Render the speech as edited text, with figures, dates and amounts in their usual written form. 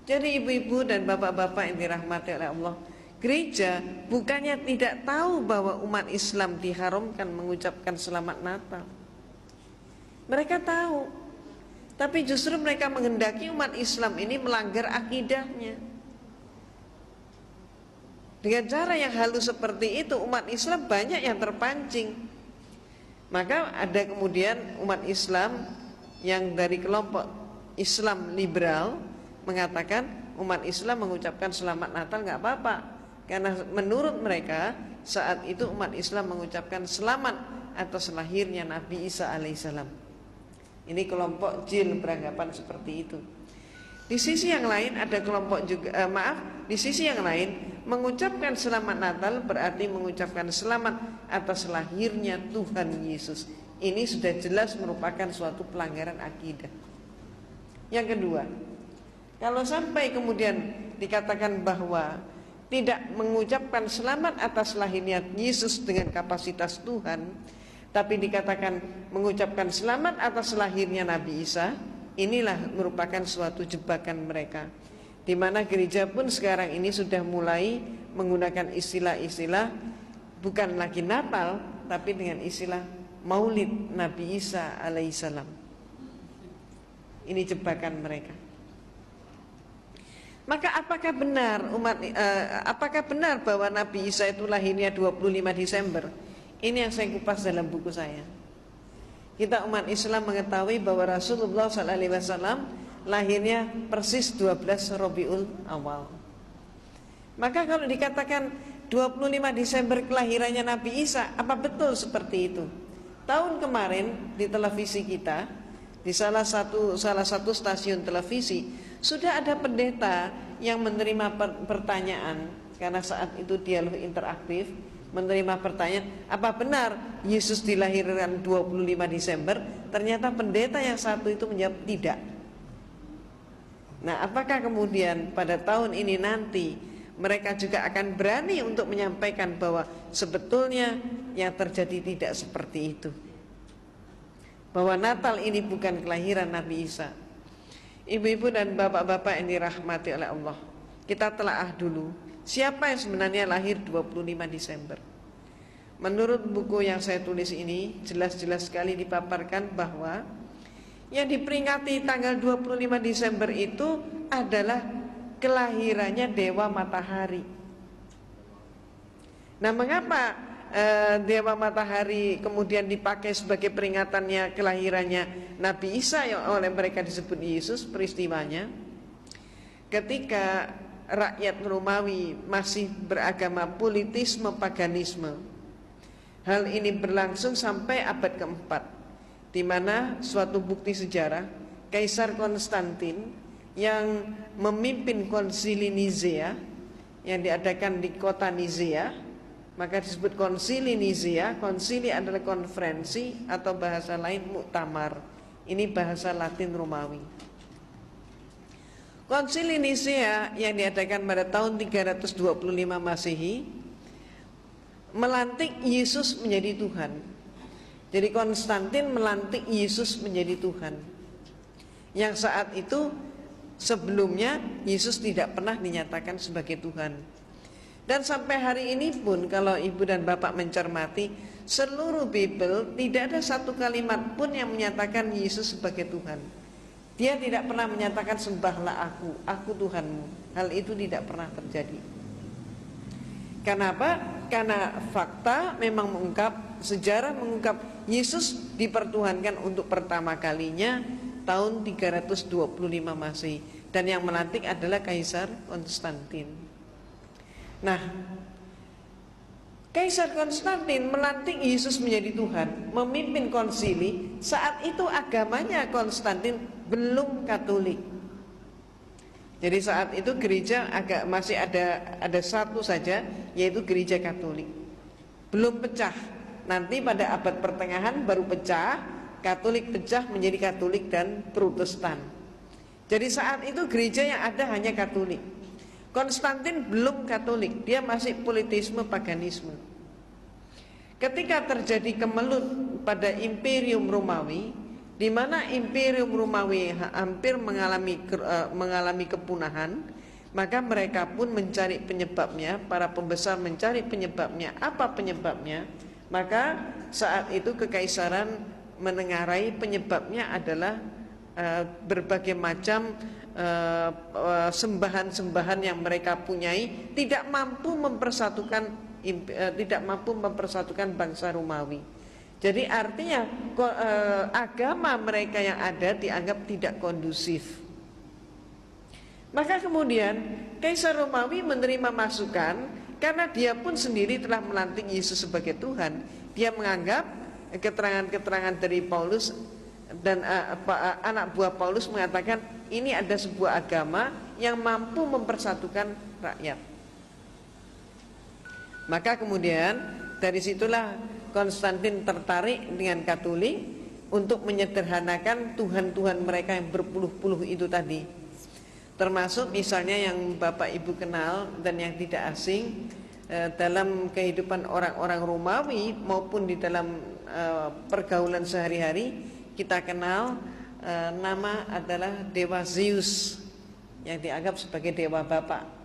Jadi ibu-ibu dan bapak-bapak yang dirahmati oleh Allah, gereja bukannya tidak tahu bahwa umat Islam diharamkan mengucapkan selamat Natal. Mereka tahu, tapi justru mereka menghendaki umat Islam ini melanggar akidahnya. Dengan cara yang halus seperti itu, umat Islam banyak yang terpancing. Maka ada kemudian umat Islam yang dari kelompok Islam liberal mengatakan umat Islam mengucapkan selamat Natal nggak apa-apa, karena menurut mereka saat itu umat Islam mengucapkan selamat atas lahirnya Nabi Isa alaihissalam. Ini kelompok jil beranggapan seperti itu. Di sisi yang lain ada kelompok juga di sisi yang lain mengucapkan selamat Natal berarti mengucapkan selamat atas lahirnya Tuhan Yesus. Ini sudah jelas merupakan suatu pelanggaran akidah. Yang kedua, kalau sampai kemudian dikatakan bahwa tidak mengucapkan selamat atas lahirnya Yesus dengan kapasitas Tuhan, tapi dikatakan mengucapkan selamat atas lahirnya Nabi Isa, inilah merupakan suatu jebakan mereka. Di mana gereja pun sekarang ini sudah mulai menggunakan istilah-istilah bukan lagi Natal, tapi dengan istilah Maulid Nabi Isa alaihissalam. Ini jebakan mereka. Maka apakah benar bahwa Nabi Isa itu lahirnya 25 Desember? Ini yang saya kupas dalam buku saya. Kita umat Islam mengetahui bahwa Rasulullah SAW lahirnya persis 12 Rabiul Awal. Maka kalau dikatakan 25 Desember kelahirannya Nabi Isa, apa betul seperti itu? Tahun kemarin di televisi kita, di salah satu stasiun televisi, sudah ada pendeta yang menerima pertanyaan, karena saat itu dialog interaktif, menerima pertanyaan, apa benar Yesus dilahirkan 25 Desember? Ternyata pendeta yang satu itu menjawab tidak. Nah, apakah kemudian pada tahun ini nanti mereka juga akan berani untuk menyampaikan bahwa sebetulnya yang terjadi tidak seperti itu, bahwa Natal ini bukan kelahiran Nabi Isa? Ibu-ibu dan bapak-bapak yang dirahmati oleh Allah, kita telaah dulu siapa yang sebenarnya lahir 25 Desember. Menurut buku yang saya tulis ini, jelas-jelas sekali dipaparkan bahwa yang diperingati tanggal 25 Desember itu adalah kelahirannya Dewa Matahari. Nah, mengapa Dewa Matahari kemudian dipakai sebagai peringatannya kelahirannya Nabi Isa yang oleh mereka disebut Yesus? Peristiwanya ketika rakyat Romawi masih beragama politisme paganisme. Hal ini berlangsung sampai abad keempat, di mana suatu bukti sejarah Kaisar Konstantin yang memimpin konsili Nizea yang diadakan di kota Nizea, maka disebut konsili Nizea. Konsili adalah konferensi atau bahasa lain muktamar. Ini bahasa Latin Romawi. Konsili Nizea yang diadakan pada tahun 325 Masehi melantik Yesus menjadi Tuhan. Jadi Konstantin melantik Yesus menjadi Tuhan, yang saat itu sebelumnya Yesus tidak pernah dinyatakan sebagai Tuhan. Dan sampai hari ini pun kalau ibu dan bapak mencermati seluruh Bible, tidak ada satu kalimat pun yang menyatakan Yesus sebagai Tuhan. Dia tidak pernah menyatakan sembahlah aku Tuhanmu. Hal itu tidak pernah terjadi. Kenapa? Karena fakta memang mengungkap, sejarah mengungkap Yesus dipertuhankan untuk pertama kalinya tahun 325 Masehi, dan yang melantik adalah Kaisar Konstantin. Nah, Kaisar Konstantin melantik Yesus menjadi Tuhan, memimpin konsili. Saat itu agamanya Konstantin belum Katolik. Jadi saat itu gereja masih ada satu saja, yaitu gereja Katolik. Belum pecah. Nanti pada abad pertengahan baru pecah, Katolik pecah menjadi Katolik dan Protestan. Jadi saat itu gereja yang ada hanya Katolik. Konstantin belum Katolik, dia masih politisme paganisme. Ketika terjadi kemelut pada Imperium Romawi, di mana Imperium Romawi hampir mengalami kepunahan, maka mereka pun mencari penyebabnya, para pembesar mencari penyebabnya. Apa penyebabnya? Maka saat itu kekaisaran menengarai penyebabnya adalah berbagai macam sembahan-sembahan yang mereka punyai tidak mampu mempersatukan bangsa Romawi. Jadi artinya agama mereka yang ada dianggap tidak kondusif. Maka kemudian Kaisar Romawi menerima masukan, karena dia pun sendiri telah melantik Yesus sebagai Tuhan. Dia menganggap keterangan-keterangan dari Paulus dan anak buah Paulus mengatakan ini ada sebuah agama yang mampu mempersatukan rakyat. Maka kemudian dari situlah Konstantin tertarik dengan Katolik untuk menyederhanakan Tuhan-Tuhan mereka yang berpuluh-puluh itu tadi. Termasuk misalnya yang Bapak Ibu kenal dan yang tidak asing dalam kehidupan orang-orang Romawi maupun di dalam pergaulan sehari-hari, kita kenal nama adalah Dewa Zeus yang dianggap sebagai dewa bapak.